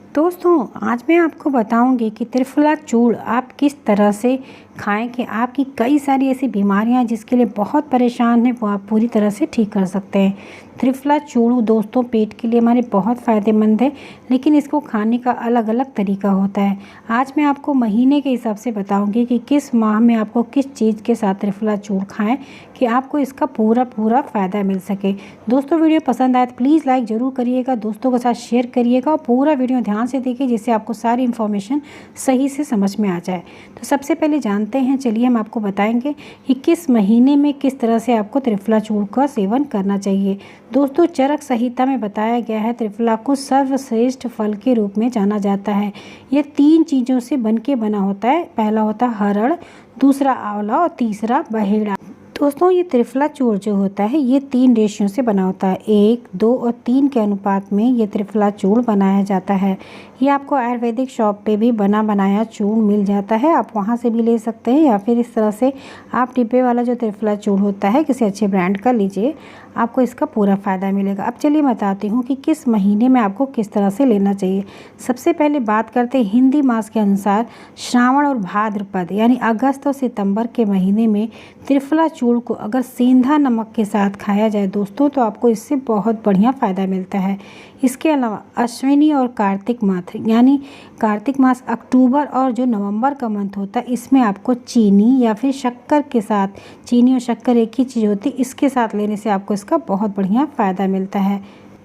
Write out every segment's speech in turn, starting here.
दोस्तों, आज मैं आपको बताऊंगी कि त्रिफला चूर्ण आप किस तरह से खाएं कि आपकी कई सारी ऐसी बीमारियां जिसके लिए बहुत परेशान हैं वो आप पूरी तरह से ठीक कर सकते हैं। त्रिफला चूर्ण दोस्तों पेट के लिए हमारे बहुत फ़ायदेमंद है, लेकिन इसको खाने का अलग अलग तरीका होता है। आज मैं आपको महीने के हिसाब से बताऊंगी कि किस माह में आपको किस चीज़ के साथ त्रिफला चूर्ण खाएं कि आपको इसका पूरा फ़ायदा मिल सके। दोस्तों, वीडियो पसंद आए तो प्लीज़ लाइक ज़रूर करिएगा, दोस्तों के साथ शेयर करिएगा और पूरा वीडियो ध्यान से देखिए जिससे आपको सारी इन्फॉर्मेशन सही से समझ में आ जाए। तो सबसे पहले जानते हैं, चलिए हम आपको बताएंगे कि किस महीने में किस तरह से आपको त्रिफला चूर्ण का सेवन करना चाहिए। दोस्तों, चरक संहिता में बताया गया है त्रिफला को सर्वश्रेष्ठ फल के रूप में जाना जाता है। यह 3 चीज़ों से बना होता है। पहला होता है हरड़, दूसरा आंवला और तीसरा बहेड़ा। दोस्तों, ये त्रिफला चूर्ण जो होता है ये 3 रेशियो से बना होता है। 1, 2 और 3 के अनुपात में ये त्रिफला चूर्ण बनाया जाता है। ये आपको आयुर्वेदिक शॉप पे भी बना बनाया चूर्ण मिल जाता है, आप वहाँ से भी ले सकते हैं, या फिर इस तरह से आप डिब्बे वाला जो त्रिफला चूर्ण होता है किसी अच्छे ब्रांड का लीजिए, आपको इसका पूरा फ़ायदा मिलेगा। अब चलिए बताती हूँ कि किस महीने में आपको किस तरह से लेना चाहिए। सबसे पहले बात करते हैं हिंदी मास के अनुसार श्रावण और भाद्रपद यानी अगस्त और सितंबर के महीने में त्रिफला चूर्ण को अगर सेंधा नमक के साथ खाया जाए दोस्तों तो आपको इससे बहुत बढ़िया फ़ायदा मिलता है। इसके अलावा अश्विनी और कार्तिक मास यानी कार्तिक मास अक्टूबर और जो नवंबर का मंथ होता है इसमें आपको चीनी या फिर शक्कर के साथ, चीनी और शक्कर एक ही चीज़ होती है, इसके साथ लेने से आपको इसका बहुत बढ़िया फ़ायदा मिलता है।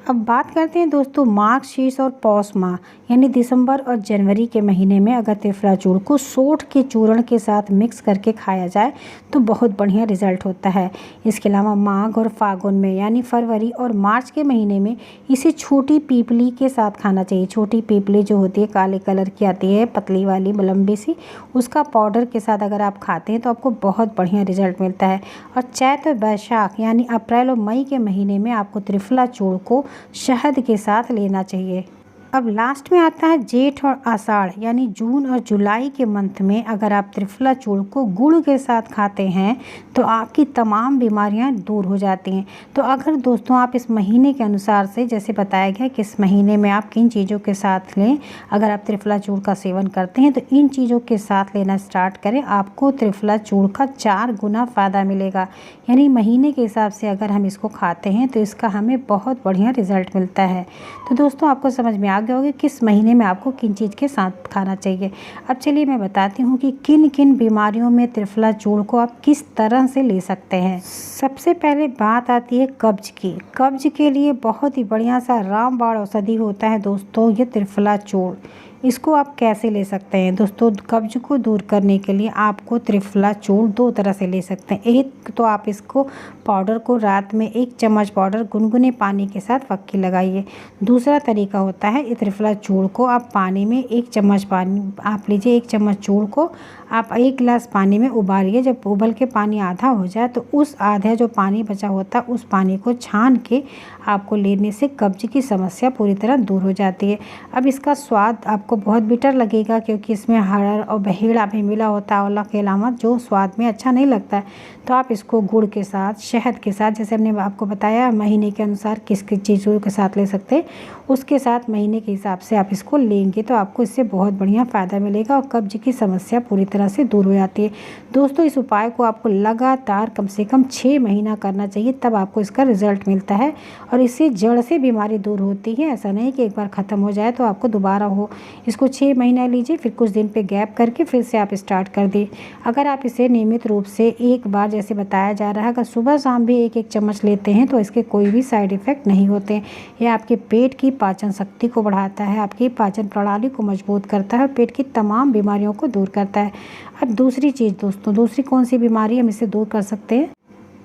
अब बात करते हैं दोस्तों मार्गशीर्ष और पौष माह यानी दिसंबर और जनवरी के महीने में अगर त्रिफला चूर्ण को सोंठ के चूर्ण के साथ मिक्स करके खाया जाए तो बहुत बढ़िया रिजल्ट होता है। इसके अलावा माघ और फागुन में यानी फरवरी और मार्च के महीने में इसे छोटी पीपली के साथ खाना चाहिए। छोटी पीपली जो होती है काले कलर की आती है, पतली वाली लंबी सी, उसका पाउडर के साथ अगर आप खाते हैं तो आपको बहुत बढ़िया रिजल्ट मिलता है। और चैत और बैसाख यानी अप्रैल और मई के महीने में आपको त्रिफला चूर्ण को शहद के साथ लेना चाहिए। अब लास्ट में आता है जेठ और आषाढ़ यानी जून और जुलाई के मंथ में अगर आप त्रिफला चूर्ण को गुड़ के साथ खाते हैं तो आपकी तमाम बीमारियां दूर हो जाती हैं। तो अगर दोस्तों आप इस महीने के अनुसार से जैसे बताया गया कि इस महीने में आप किन चीज़ों के साथ लें, अगर आप त्रिफला चूर्ण का सेवन करते हैं तो इन चीज़ों के साथ लेना स्टार्ट करें, आपको त्रिफला चूर्ण का 4 गुना फ़ायदा मिलेगा। यानी महीने के हिसाब से अगर हम इसको खाते हैं तो इसका हमें बहुत बढ़िया रिजल्ट मिलता है। तो दोस्तों आपको समझ में आ गया होगा किस महीने में आपको किन चीज़ के साथ खाना चाहिए। अब चलिए मैं बताती हूँ कि किन किन बीमारियों में त्रिफला चूर्ण को आप किस तरह से ले सकते हैं। सबसे पहले बात आती है कब्ज की। कब्ज के लिए बहुत ही बढ़िया सा रामबाण औषधि होता है दोस्तों ये त्रिफला चूर्ण। इसको आप कैसे ले सकते हैं दोस्तों? कब्ज को दूर करने के लिए आपको त्रिफला चूर्ण 2 तरह से ले सकते हैं। एक तो आप इसको पाउडर को रात में 1 चम्मच पाउडर गुनगुने पानी के साथ फक्की लगाइए। दूसरा तरीका होता है ये त्रिफला चूर्ण को आप पानी में 1 चम्मच पानी आप लीजिए, 1 चम्मच चूर्ण को आप 1 गिलास पानी में उबालिए। जब उबल के पानी आधा हो जाए तो उस आधा जो पानी बचा होता है उस पानी को छान के आपको लेने से कब्ज की समस्या पूरी तरह दूर हो जाती है। अब इसका स्वाद आपको बहुत बिटर लगेगा क्योंकि इसमें हरड़ और बहेड़ा भी मिला होता है, आंवला के अलावा, जो स्वाद में अच्छा नहीं लगता है। तो आप इसको गुड़ के साथ, शहद के साथ, जैसे हमने आपको बताया महीने के अनुसार किस किस चीज़ों के साथ ले सकते हैं, उसके साथ महीने के हिसाब से आप इसको लेंगे तो आपको इससे बहुत बढ़िया फ़ायदा मिलेगा और कब्ज की समस्या पूरी तरह से दूर हो जाती है। दोस्तों इस उपाय को आपको लगातार कम से कम 6 महीना करना चाहिए, तब आपको इसका रिजल्ट मिलता है और इससे जड़ से बीमारी दूर होती है। ऐसा नहीं कि एक बार ख़त्म हो जाए तो आपको दोबारा हो। इसको 6 महीना लीजिए, फिर कुछ दिन पे गैप करके फिर से आप स्टार्ट कर दें। अगर आप इसे नियमित रूप से एक बार जैसे बताया जा रहा है अगर सुबह शाम भी 1-1 चम्मच लेते हैं तो इसके कोई भी साइड इफ़ेक्ट नहीं होते। यह आपके पेट की पाचन शक्ति को बढ़ाता है, आपकी पाचन प्रणाली को मजबूत करता है और पेट की तमाम बीमारियों को दूर करता है। अब दूसरी चीज़ दोस्तों, दूसरी कौन सी बीमारी हम इसे दूर कर सकते हैं?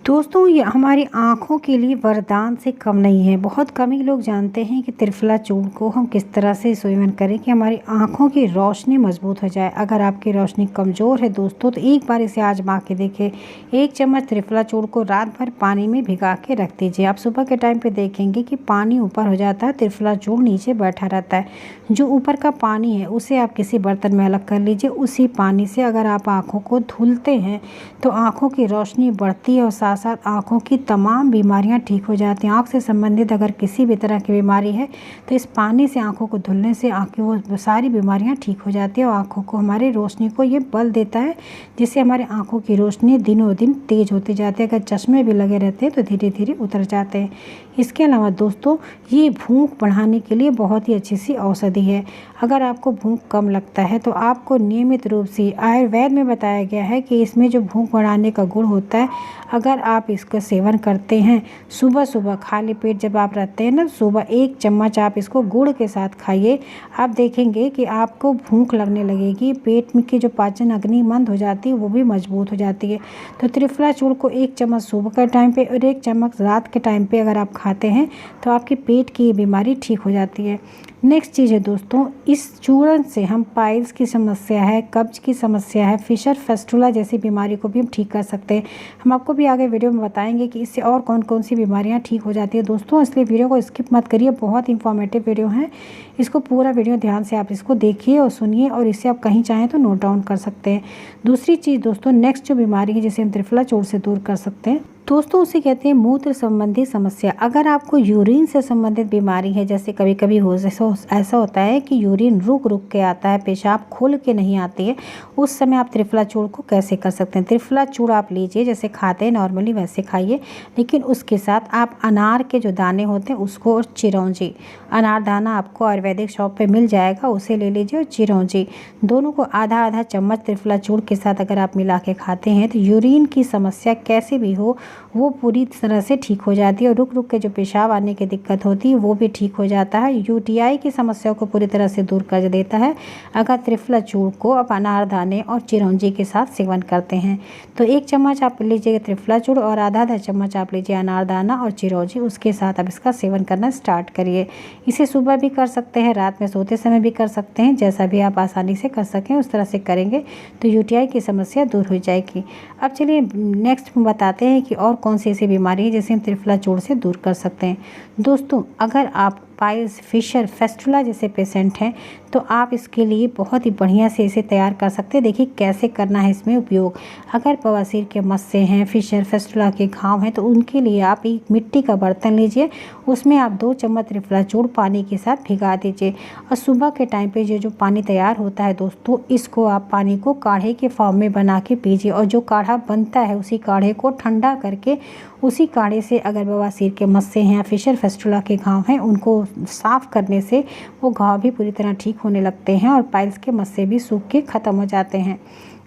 दोस्तों ये हमारी आँखों के लिए वरदान से कम नहीं है। बहुत कम ही लोग जानते हैं कि त्रिफला चूर्ण को हम किस तरह से सेवन करें कि हमारी आँखों की रोशनी मजबूत हो जाए। अगर आपकी रोशनी कमज़ोर है दोस्तों तो एक बार इसे आजमा के देखें। 1 चम्मच त्रिफला चूर्ण को रात भर पानी में भिगा के रख दीजिए। आप सुबह के टाइम पे देखेंगे कि पानी ऊपर हो जाता है, त्रिफला चूर्ण नीचे बैठा रहता है। जो ऊपर का पानी है उसे आप किसी बर्तन में अलग कर लीजिए। उसी पानी से अगर आप आँखों को धुलते हैं तो आँखों की रोशनी बढ़ती है और साथ साथ आँखों की तमाम बीमारियाँ ठीक हो जाती हैं। आँख से संबंधित अगर किसी भी तरह की बीमारी है तो इस पानी से आँखों को धुलने से आँखें वो सारी बीमारियाँ ठीक हो जाती हैं और आँखों को, हमारी रोशनी को ये बल देता है, जिससे हमारे आँखों की रोशनी दिनों दिन तेज़ होती जाती है। अगर चश्मे भी लगे रहते हैं तो धीरे धीरे उतर जाते हैं। इसके अलावा दोस्तों ये भूख बढ़ाने के लिए बहुत ही अच्छी सी औषधि है। अगर आपको भूख कम लगता है तो आपको नियमित रूप से, आयुर्वेद में बताया गया है कि इसमें जो भूख बढ़ाने का गुण होता है, अगर आप इसका सेवन करते हैं सुबह सुबह खाली पेट जब आप रहते हैं ना, सुबह 1 चम्मच आप इसको गुड़ के साथ खाइए। आप देखेंगे कि आपको भूख लगने लगेगी, पेट में की जो पाचन अग्नि मंद हो जाती है वो भी मजबूत हो जाती है। तो त्रिफला चूर्ण को 1 चम्मच सुबह के टाइम पे और 1 चम्मच रात के टाइम पे अगर आप खाते हैं तो आपके पेट की बीमारी ठीक हो जाती है। नेक्स्ट चीज़ है दोस्तों, इस चूर्ण से हम पाइल्स की समस्या है, कब्ज की समस्या है, फिशर फेस्टुला जैसी बीमारी को भी हम ठीक कर सकते हैं। हम आपको भी आगे वीडियो में बताएंगे कि इससे और कौन कौन सी बीमारियां ठीक हो जाती है दोस्तों, इसलिए वीडियो को स्किप मत करिए, बहुत इंफॉर्मेटिव वीडियो है। इसको पूरा वीडियो ध्यान से आप इसको देखिए और सुनिए और इससे आप कहीं चाहें तो नोट डाउन कर सकते हैं। दूसरी चीज़ दोस्तों, नेक्स्ट जो बीमारी है जिसे हम त्रिफला चूर्ण से दूर कर सकते हैं दोस्तों, उसे कहते हैं मूत्र संबंधी समस्या। अगर आपको यूरिन से संबंधित बीमारी है, जैसे कभी कभी ऐसा होता है कि यूरिन रुक रुक के आता है, पेशाब खुल के नहीं आती है, उस समय आप त्रिफला चूर्ण को कैसे कर सकते हैं। त्रिफला चूर्ण आप लीजिए, जैसे खाते हैं नॉर्मली वैसे खाइए, लेकिन उसके साथ आप अनार के जो दाने होते हैं उसको और चिरौंजी, अनार दाना आपको आयुर्वेदिक शॉप पे मिल जाएगा, उसे ले लीजिए, और चिरौंजी, दोनों को आधा आधा चम्मच त्रिफला चूर्ण के साथ अगर आप मिला के खाते हैं तो यूरिन की समस्या कैसे भी हो वो पूरी तरह से ठीक हो जाती है और रुक रुक के जो पेशाब आने की दिक्कत होती है वो भी ठीक हो जाता है। यूटीआई की समस्या को पूरी तरह से दूर कर देता है अगर त्रिफला चूर्ण को आप अनारदाने और चिरौंजी के साथ सेवन करते हैं। तो 1 चम्मच आप लीजिएगा त्रिफला चूर्ण और आधा आधा चम्मच आप लीजिए अनारदाना और चिरौंजी, उसके साथ आप इसका सेवन करना स्टार्ट करिए। इसे सुबह भी कर सकते हैं, रात में सोते समय भी कर सकते हैं, जैसा भी आप आसानी से कर सकें उस तरह से करेंगे तो यूटीआई की समस्या दूर हो जाएगी। अब चलिए नेक्स्ट बताते हैं कि और कौन सी ऐसी बीमारी है जिसे हम त्रिफला चूर्ण से दूर कर सकते हैं। दोस्तों अगर आप पाइल्स, फिशर, फेस्टुला जैसे पेशेंट हैं तो आप इसके लिए बहुत ही बढ़िया से इसे तैयार कर सकते हैं। देखिए कैसे करना है इसमें उपयोग। अगर बवासीर के मस्से हैं, फिशर फेस्टुला के घाव हैं तो उनके लिए आप एक मिट्टी का बर्तन लीजिए, उसमें आप 2 चम्मच त्रिफला चूर्ण पानी के साथ भिगा दीजिए और सुबह के टाइम पे जो पानी तैयार होता है दोस्तों, इसको आप पानी को काढ़े के फॉर्म में बना के पीजिए और जो काढ़ा बनता है उसी काढ़े को ठंडा करके उसी काढ़े से अगर बवासीर के मस्से हैं या फिशर फेस्टुला के घाव हैं उनको साफ़ करने से वो घाव भी पूरी तरह ठीक होने लगते हैं और पाइल्स के मस्से भी सूख के ख़त्म हो जाते हैं।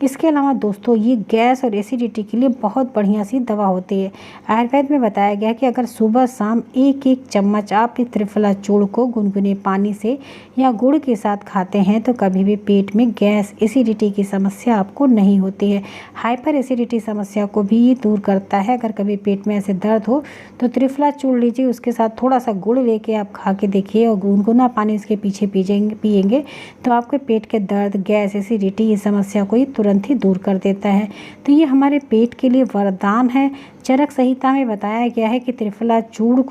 इसके अलावा दोस्तों ये गैस और एसिडिटी के लिए बहुत बढ़िया सी दवा होती है। आयुर्वेद में बताया गया कि अगर सुबह शाम 1-1 चम्मच आप इस त्रिफला चूर्ण को गुनगुने पानी से या गुड़ के साथ खाते हैं तो कभी भी पेट में गैस, एसिडिटी की समस्या आपको नहीं होती है। हाइपर एसिडिटी समस्या को भी ये दूर करता है। अगर कभी पेट में ऐसे दर्द हो तो त्रिफला चूर्ण लीजिए, उसके साथ थोड़ा सा गुड़ लेके आप खा के देखिए और गुनगुना पानी उसके पीछे पिएंगे तो आपके पेट के दर्द, गैस, एसिडिटी ये समस्या को तुरंत ही दूर कर देता है। तो ये हमारे पेट के लिए वरदान है। चरक संहिता में बताया गया है कि त्रिफला चूर्ण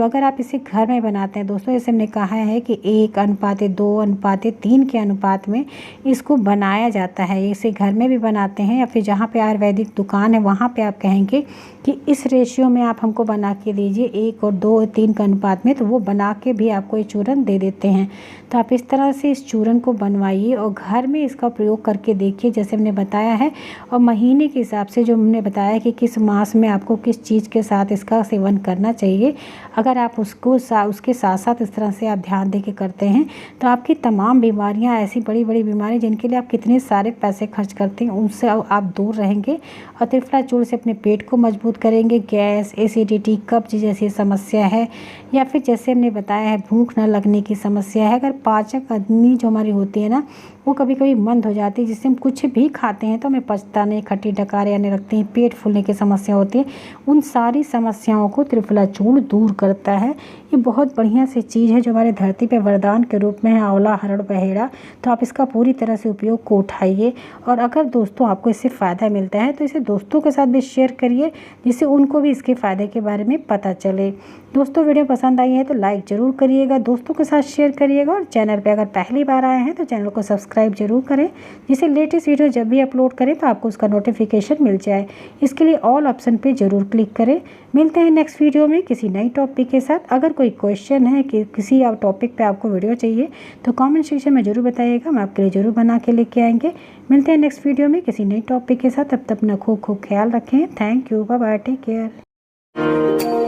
अगर आप इसे घर में बनाते हैं दोस्तों, जैसे हमने कहा है कि 1:2:3 के अनुपात में इसको बनाया जाता है। इसे घर में भी बनाते हैं या फिर जहाँ पे आयुर्वेदिक दुकान है वहाँ पे आप कहेंगे कि इस रेशियो में आप हमको बना के दीजिए 1:2:3 के अनुपात में, तो वो बना के भी आपको ये चूर्ण दे देते हैं। तो आप इस तरह से इस चूर्ण को बनवाइए और घर में इसका प्रयोग करके देखिए जैसे हमने बताया है, और महीने के हिसाब से जो हमने बताया कि किस मास में आपको किस चीज़ के साथ इसका सेवन करना चाहिए, अगर आप उसके साथ साथ इस तरह से आप ध्यान दे के करते हैं तो आपकी तमाम बीमारियां, ऐसी बड़ी बड़ी बीमारियां जिनके लिए आप कितने सारे पैसे खर्च करते हैं उनसे आप दूर रहेंगे और त्रिफला चूर्ण से अपने पेट को मजबूत करेंगे। गैस, एसिडिटी, कब्ज जैसी समस्या है या फिर जैसे हमने बताया है भूख न लगने की समस्या है, अगर पाचक अग्नि जो हमारी होती है ना वो कभी कभी मंद हो जाती है, जिससे हम कुछ भी खाते हैं तो हमें पचता नहीं, खट्टी डकार आने लगती हैं, पेट फूलने की समस्या होती है, उन सारी समस्याओं को त्रिफला चूर्ण दूर करता है। ये बहुत बढ़िया सी चीज़ है जो हमारे धरती पे वरदान के रूप में है, आंवला, हरड़, बहेड़ा। तो आप इसका पूरी तरह से उपयोग को उठाइए और अगर दोस्तों आपको इससे फ़ायदा मिलता है तो इसे दोस्तों के साथ भी शेयर करिए जिससे उनको भी इसके फ़ायदे के बारे में पता चले। दोस्तों वीडियो पसंद आई है तो लाइक ज़रूर करिएगा, दोस्तों के साथ शेयर करिएगा और चैनल पे अगर पहली बार आए हैं तो चैनल को सब्सक्राइब जरूर करें, जिससे लेटेस्ट वीडियो जब भी अपलोड करें तो आपको उसका नोटिफिकेशन मिल जाए। इसके लिए ऑल ऑप्शन पे ज़रूर क्लिक करें। मिलते हैं नेक्स्ट वीडियो में किसी नई टॉपिक के साथ। अगर कोई क्वेश्चन है कि किसी टॉपिक पर आपको वीडियो चाहिए तो कॉमेंट सेक्शन में ज़रूर बताइएगा, हम आपके लिए ज़रूर बना के लेके आएंगे। मिलते हैं नेक्स्ट वीडियो में किसी नई टॉपिक के साथ। तब तक अपना खूब ख्याल रखें। Thank you, bye bye, take care.